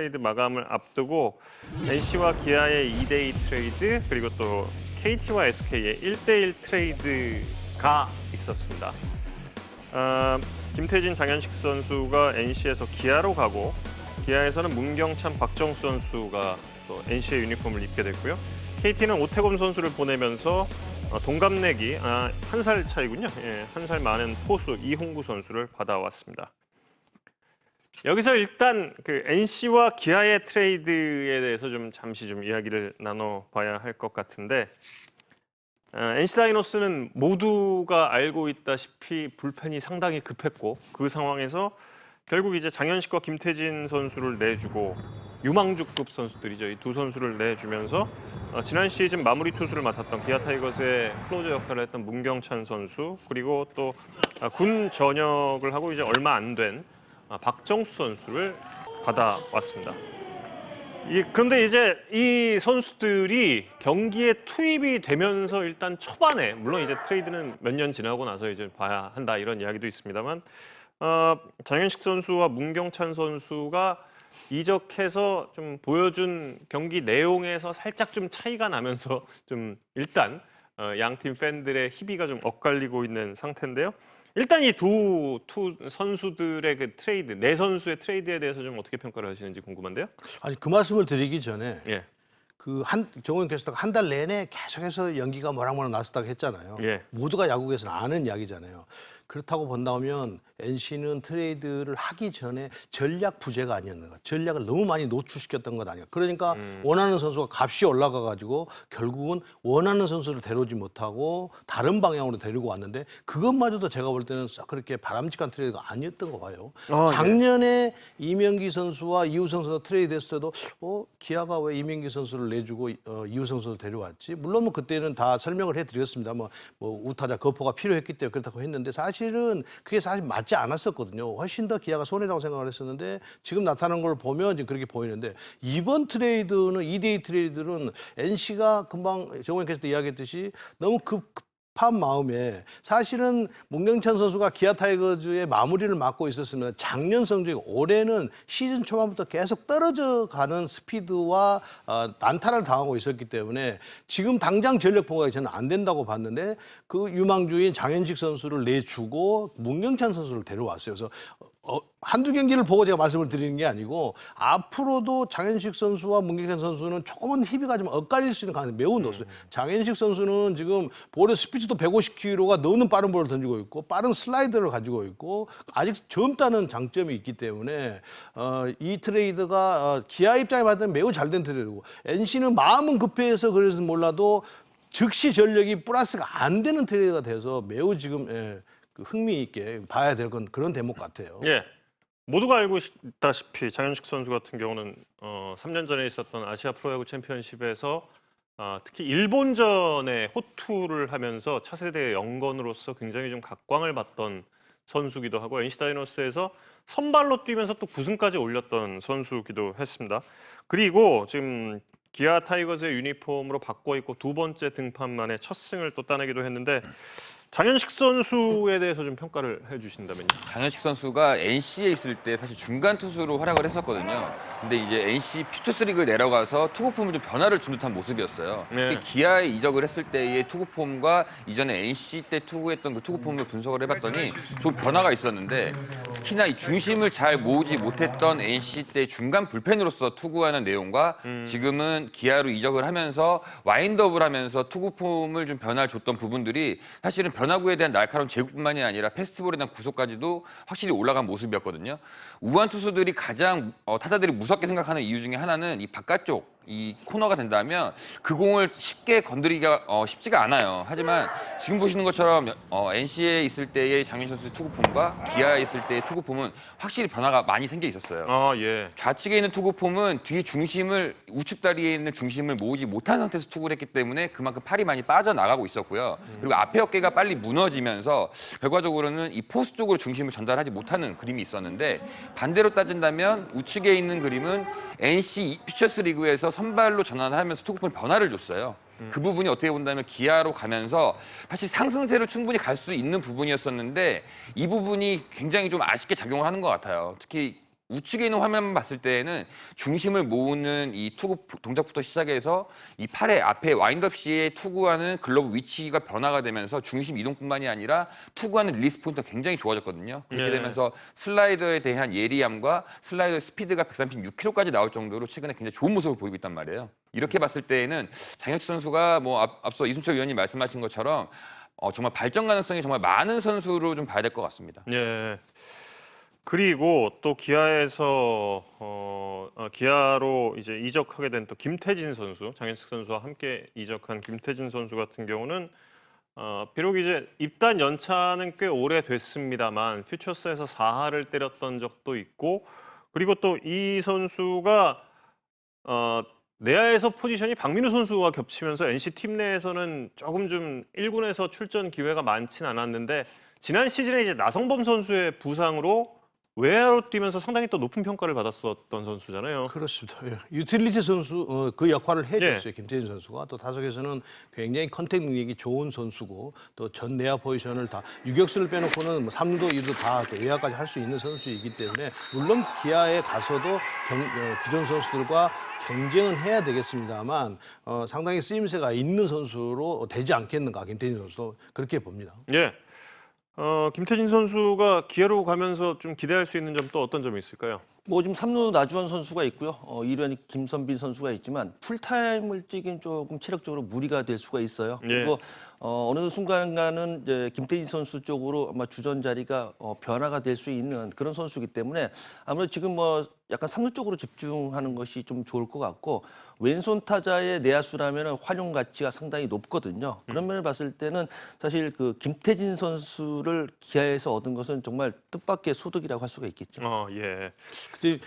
트레이드 마감을 앞두고 NC와 기아의 2대2 트레이드 그리고 또 KT와 SK의 1대1 트레이드가 있었습니다. 김태진, 장현식 선수가 NC에서 기아로 가고 기아에서는 문경찬, 박정수 선수가 또 NC의 유니폼을 입게 됐고요. KT는 오태곤 선수를 보내면서 동갑내기, 한 살 차이군요. 예, 한 살 많은 포수 이홍구 선수를 받아왔습니다. 여기서 일단 그 NC와 기아의 트레이드에 대해서 좀 잠시 좀 이야기를 나눠봐야 할 것 같은데 NC 다이노스는 모두가 알고 있다시피 불펜이 상당히 급했고 그 상황에서 결국 이제 장현식과 김태진 선수를 내주고 유망주급 선수들이죠. 이 두 선수를 내주면서 지난 시즌 마무리 투수를 맡았던 기아 타이거즈의 클로저 역할을 했던 문경찬 선수 그리고 또 군 전역을 하고 이제 얼마 안 된 박정수 선수를 받아왔습니다. 그런데 이제 이 선수들이 경기에 투입이 되면서 일단 초반에 물론 이제 트레이드는 몇 년 지나고 나서 이제 봐야 한다 이런 이야기도 있습니다만 장현식 선수와 문경찬 선수가 이적해서 좀 보여준 경기 내용에서 살짝 좀 차이가 나면서 좀 일단 양팀 팬들의 희비가 좀 엇갈리고 있는 상태인데요. 일단 이 두 선수들의 그 트레이드, 네 선수의 트레이드에 대해서 좀 어떻게 평가를 하시는지 궁금한데요. 아니 그 말씀을 드리기 전에 예, 정우영 캐스터가 한 달 내내 계속해서 연기가 뭐랑 났었다고 했잖아요. 예. 모두가 야구에서는 아는 이야기잖아요. 그렇다고 본다면 NC는 트레이드를 하기 전에 전략 부재가 아니었는가. 전략을 너무 많이 노출시켰던 것 아니야. 그러니까 원하는 선수가 값이 올라가 가지고 결국은 원하는 선수를 데려오지 못하고 다른 방향으로 데리고 왔는데 그것마저도 제가 볼 때는 썩 그렇게 바람직한 트레이드가 아니었던 거 봐요. 작년에 이명기 선수와 이우성 선수 트레이드 했을 때도 기아가 왜 이명기 선수를 내주고 이우성 선수를 데려왔지? 물론 뭐 그때는 다 설명을 해드렸습니다. 뭐 우타자 거포가 필요했기 때문에 그렇다고 했는데 사실은 그게 사실 맞지 않았었거든요. 훨씬 더 기아가 손해라고 생각을 했었는데 지금 나타난 걸 보면 지금 그렇게 보이는데 이번 트레이드는 2대2 트레이드는 NC가 금방 정원 캐스터 이야기했듯이 너무 급한 마음에 사실은 문경찬 선수가 기아 타이거즈의 마무리를 맡고 있었으면 작년 성적이 올해는 시즌 초반부터 계속 떨어져 가는 스피드와 난타를 당하고 있었기 때문에 지금 당장 전력 보강이 저는 안 된다고 봤는데 그 유망주인 장현식 선수를 내주고 문경찬 선수를 데려왔어요. 그래서 한두 경기를 보고 제가 말씀을 드리는 게 아니고 앞으로도 장현식 선수와 문경찬 선수는 조금은 희비가 좀 엇갈릴 수 있는 가능성이 매우 높아요. 장현식 선수는 지금 볼의 스피드도 150km가 넘는 빠른 볼을 던지고 있고 빠른 슬라이더를 가지고 있고 아직 젊다는 장점이 있기 때문에 이 트레이드가 기아 입장에 봤을 때는 매우 잘된 트레이드고 NC는 마음은 급해서 그래서 몰라도 즉시 전력이 플러스가 안 되는 트레이드가 돼서 매우 지금 흥미 있게 봐야 될 건 그런 대목 같아요. 예. 모두가 알고 있다시피 장현식 선수 같은 경우는 3년 전에 있었던 아시아 프로야구 챔피언십에서 특히 일본전에 호투를 하면서 차세대 영건으로서 굉장히 좀 각광을 받던 선수기도 하고 NC 다이노스에서 선발로 뛰면서 또 9승까지 올렸던 선수기도 했습니다. 그리고 지금 기아 타이거즈의 유니폼으로 바꿔 입고 두 번째 등판 만에 첫 승을 또 따내기도 했는데 장현식 선수에 대해서 좀 평가를 해주신다면요. 장현식 선수가 NC에 있을 때 사실 중간 투수로 활약을 했었거든요. 근데 이제 NC 퓨처스리그에 내려가서 투구폼을 좀 변화를 준 듯한 모습이었어요. 네. 기아에 이적을 했을 때의 투구폼과 이전에 NC 때 투구했던 그 투구폼을 분석을 해봤더니 좀 변화가 있었는데 특히나 이 중심을 잘 모으지 못했던 NC 때 중간 불펜으로서 투구하는 내용과 지금은 기아로 이적을 하면서 와인드업을 하면서 투구폼을 좀 변화를 줬던 부분들이 사실은 변화구에 대한 날카로운 제구뿐만이 아니라 패스트볼에 대한 구속까지도 확실히 올라간 모습이었거든요. 우한 투수들이 가장 타자들이 무섭게 생각하는 이유 중에 하나는 이 바깥쪽 이 코너가 된다면 그 공을 쉽게 건드리기가 쉽지가 않아요. 하지만 지금 보시는 것처럼 NC에 있을 때의 장현식 선수의 투구폼과 기아에 있을 때의 투구폼은 확실히 변화가 많이 생겨 있었어요. 예. 좌측에 있는 투구폼은 뒤 중심을 우측 다리에 있는 중심을 모으지 못한 상태에서 투구를 했기 때문에 그만큼 팔이 많이 빠져나가고 있었고요. 그리고 앞에 어깨가 빨리 무너지면서 결과적으로는 이 포수 쪽으로 중심을 전달하지 못하는 그림이 있었는데 반대로 따진다면 우측에 있는 그림은 NC 퓨처스 리그에서 선발로 전환을 하면서 투구폼 변화를 줬어요. 그 부분이 어떻게 본다면 기아로 가면서 사실 상승세를 충분히 갈 수 있는 부분이었었는데 이 부분이 굉장히 좀 아쉽게 작용을 하는 것 같아요. 특히 우측에 있는 화면만 봤을 때에는 중심을 모으는 이 투구 동작부터 시작해서 이 팔의 앞에 와인드업 시에 투구하는 글러브 위치가 변화가 되면서 중심 이동뿐만이 아니라 투구하는 릴리스 포인트가 굉장히 좋아졌거든요. 그렇게 네. 되면서 슬라이더에 대한 예리함과 슬라이더 스피드가 136km까지 나올 정도로 최근에 굉장히 좋은 모습을 보이고 있단 말이에요. 이렇게 봤을 때에는 장혁식 선수가 뭐 앞서 이순철 위원님 말씀하신 것처럼 정말 발전 가능성이 정말 많은 선수로 좀 봐야 될 것 같습니다. 예. 그리고 또 기아에서 기아로 이제 이적하게 된 또 김태진 선수, 장현식 선수와 함께 이적한 김태진 선수 같은 경우는 비록 이제 입단 연차는 꽤 오래됐습니다만 퓨처스에서 4할을 때렸던 적도 있고 그리고 또 이 선수가 내야에서 포지션이 박민우 선수와 겹치면서 NC 팀 내에서는 조금 좀 1군에서 출전 기회가 많진 않았는데 지난 시즌에 이제 나성범 선수의 부상으로 외야로 뛰면서 상당히 또 높은 평가를 받았었던 선수잖아요. 그렇습니다. 예. 유틸리티 선수 그 역할을 해줬어요. 예. 김태진 선수가 또 타석에서는 굉장히 컨택 능력이 좋은 선수고 또 전 내야 포지션을 다 유격수를 빼놓고는 뭐 3루, 2루 다 또 외야까지 할 수 있는 선수이기 때문에 물론 기아에 가서도 기존 선수들과 경쟁은 해야 되겠습니다만 상당히 쓰임새가 있는 선수로 되지 않겠는가 김태진 선수도 그렇게 봅니다. 예. 김태진 선수가 기아로 가면서 좀 기대할 수 있는 점 또 어떤 점이 있을까요? 뭐 지금 3루 나주원 선수가 있고요. 2루에 김선빈 선수가 있지만 풀타임을 뛰긴 조금 체력적으로 무리가 될 수가 있어요. 예. 그리고 어느 순간간은 이제 김태진 선수 쪽으로 아마 주전 자리가 변화가 될 수 있는 그런 선수이기 때문에 아무래도 지금 뭐 약간 3루 쪽으로 집중하는 것이 좀 좋을 것 같고 왼손 타자의 내야수라면 활용 가치가 상당히 높거든요. 그런 면을 봤을 때는 사실 그 김태진 선수를 기아에서 얻은 것은 정말 뜻밖의 소득이라고 할 수가 있겠죠. 예. 그때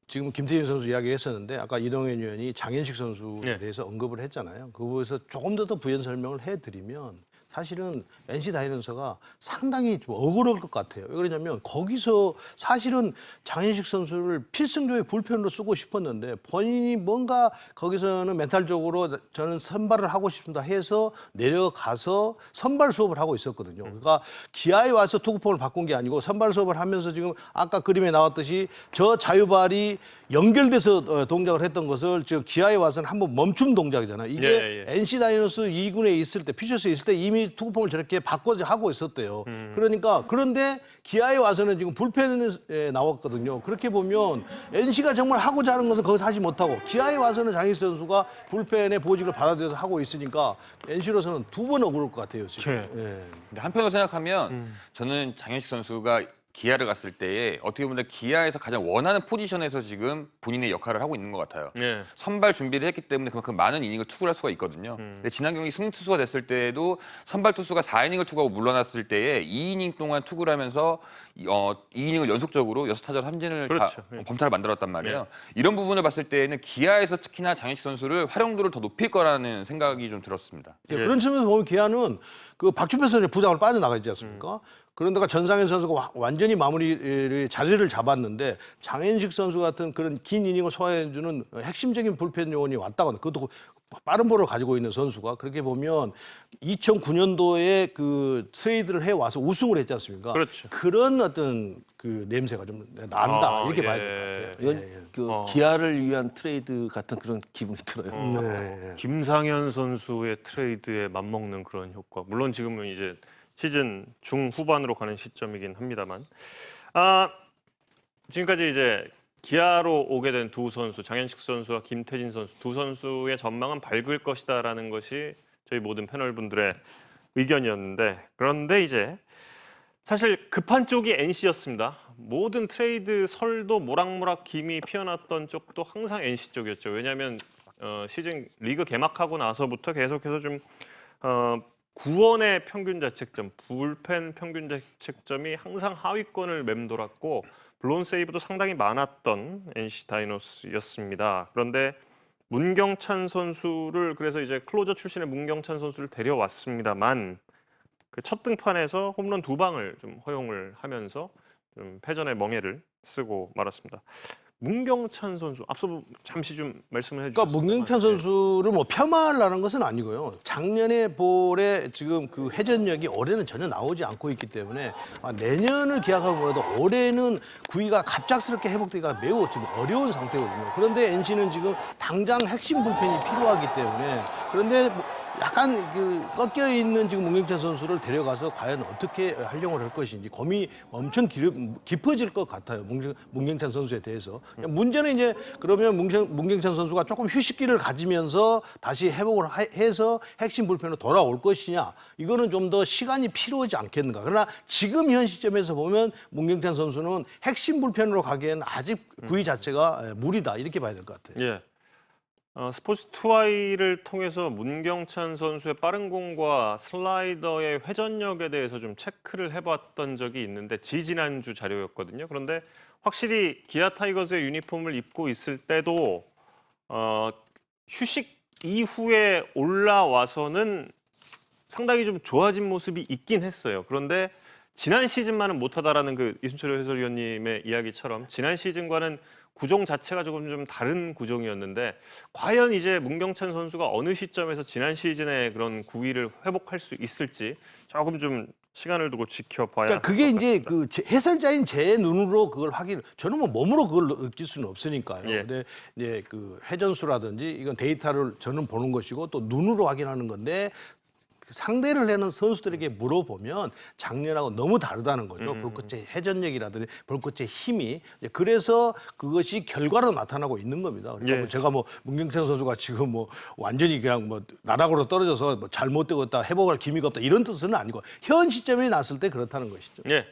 지금 김태진 선수 이야기했었는데 아까 이동현 의원이 장현식 선수에 네. 대해서 언급을 했잖아요. 그 부분에서 조금 더 부연 설명을 해드리면 사실은 NC 다이노스가 상당히 좀 억울할 것 같아요. 왜 그러냐면 거기서 사실은 장현식 선수를 필승조의 불펜으로 쓰고 싶었는데 본인이 뭔가 거기서는 멘탈적으로 저는 선발을 하고 싶습니다 해서 내려가서 선발 수업을 하고 있었거든요. 그러니까 기아에 와서 투구폼을 바꾼 게 아니고 선발 수업을 하면서 지금 아까 그림에 나왔듯이 저 자유발이 연결돼서 동작을 했던 것을 지금 기아에 와서는 한번 멈춤 동작이잖아요. 이게 예. NC 다이노스 2군에 있을 때, 퓨처스에 있을 때 이미 투구폼을 저렇게 바꿔서 하고 있었대요. 그러니까 그런데 기아에 와서는 지금 불펜에 나왔거든요. 그렇게 보면 NC가 정말 하고자 하는 것은 거기서 하지 못하고 기아에 와서는 장희수 선수가 불펜의 보직을 받아들여서 하고 있으니까 NC로서는 두 번 억울할 것 같아요. 지금. 네. 예. 근데 한편으로 생각하면 저는 장현식 선수가 기아를 갔을 때에 어떻게 보면 기아에서 가장 원하는 포지션에서 지금 본인의 역할을 하고 있는 것 같아요. 예. 선발 준비를 했기 때문에 그만큼 많은 이닝을 투구를 할 수가 있거든요. 근데 지난 경기 승리 투수가 됐을 때에도 선발 투수가 4이닝을 투구하고 물러났을 때에 2이닝 동안 투구를 하면서 2이닝을 연속적으로 6타자 3진을 그렇죠. 예. 범타를 만들었단 말이에요. 이런 부분을 봤을 때에는 기아에서 특히나 장현식 선수를 활용도를 더 높일 거라는 생각이 좀 들었습니다. 예, 그런 측면에서 보면 기아는 그 박준표 선수의 부상을 빠져나가 있지 않습니까? 그런데가 전상현 선수가 완전히 마무리 자리를 잡았는데 장현식 선수 같은 그런 긴 이닝을 소화해주는 핵심적인 불펜 요원이 왔다고 하는 그것도 빠른 볼을 가지고 있는 선수가 그렇게 보면 2009년도에 그 트레이드를 해 와서 우승을 했지 않습니까? 그렇죠. 그런 어떤 그 냄새가 좀 난다 이렇게 봐야 될 것 같아요. 이건 그 기아를 위한 트레이드 같은 그런 기분이 들어요. 네. 김상현 선수의 트레이드에 맞먹는 그런 효과. 물론 지금은 이제 시즌 중후반으로 가는 시점이긴 합니다만. 지금까지 이제 기아로 오게 된 두 선수, 장현식 선수와 김태진 선수 두 선수의 전망은 밝을 것이다라는 것이 저희 모든 패널분들의 의견이었는데 그런데 이제 사실 급한 쪽이 NC였습니다. 모든 트레이드 설도 모락모락 김이 피어났던 쪽도 항상 NC 쪽이었죠. 왜냐하면 시즌 리그 개막하고 나서부터 계속해서 좀 구원의 평균 자책점, 불펜 평균 자책점이 항상 하위권을 맴돌았고 블론 세이브도 상당히 많았던 NC 다이노스였습니다. 그런데 문경찬 선수를 그래서 이제 클로저 출신의 문경찬 선수를 데려왔습니다만 그 첫 등판에서 홈런 2방을 좀 허용을 하면서 좀 패전의 멍해를 쓰고 말았습니다. 문경찬 선수 앞서 잠시 좀 말씀을 그러니까 해주셨습니다. 문경찬 선수를 뭐 폄하하려는 것은 아니고요. 작년에 볼에 지금 그 회전력이 올해는 전혀 나오지 않고 있기 때문에 내년을 기약하면 뭐라도 올해는 구위가 갑작스럽게 회복되기가 매우 지금 어려운 상태거든요. 그런데 NC는 지금 당장 핵심 불펜이 필요하기 때문에 그런데 약간 그 꺾여 있는 지금 문경찬 선수를 데려가서 과연 어떻게 활용을 할 것인지 고민이 엄청 깊어질 것 같아요. 문경찬 선수에 대해서. 문제는 이제 그러면 문경찬 선수가 조금 휴식기를 가지면서 다시 회복을 해서 핵심 불펜으로 돌아올 것이냐. 이거는 좀 더 시간이 필요하지 않겠는가. 그러나 지금 현 시점에서 보면 문경찬 선수는 핵심 불펜으로 가기에는 아직 구위 자체가 무리다. 이렇게 봐야 될 것 같아요. 예. 스포츠 2I를 통해서 문경찬 선수의 빠른 공과 슬라이더의 회전력에 대해서 좀 체크를 해봤던 적이 있는데 지지난주 자료였거든요. 그런데 확실히 기아 타이거즈의 유니폼을 입고 있을 때도 휴식 이후에 올라와서는 상당히 좀 좋아진 모습이 있긴 했어요. 그런데 지난 시즌만은 못하다라는 그 이순철 해설위원님의 이야기처럼 지난 시즌과는 구종 자체가 조금 좀 다른 구종이었는데 과연 이제 문경찬 선수가 어느 시점에서 지난 시즌의 그런 구위를 회복할 수 있을지 조금 좀 시간을 두고 지켜봐야. 그러니까 그게 이제 그 해설자인 제 눈으로 그걸 확인. 저는 뭐 몸으로 그걸 느낄 수는 없으니까요. 예. 근데 이제 그 회전수라든지 이건 데이터를 저는 보는 것이고 또 눈으로 확인하는 건데. 상대를 내는 선수들에게 물어보면 작년하고 너무 다르다는 거죠. 볼끝의 회전력이라든지 볼끝의 힘이. 그래서 그것이 결과로 나타나고 있는 겁니다. 그러니까 예. 뭐 제가 뭐 문경찬 선수가 지금 뭐 완전히 그냥 뭐 나락으로 떨어져서 뭐 잘못되고 있다, 회복할 기미가 없다 이런 뜻은 아니고 현 시점에 났을 때 그렇다는 것이죠. 예.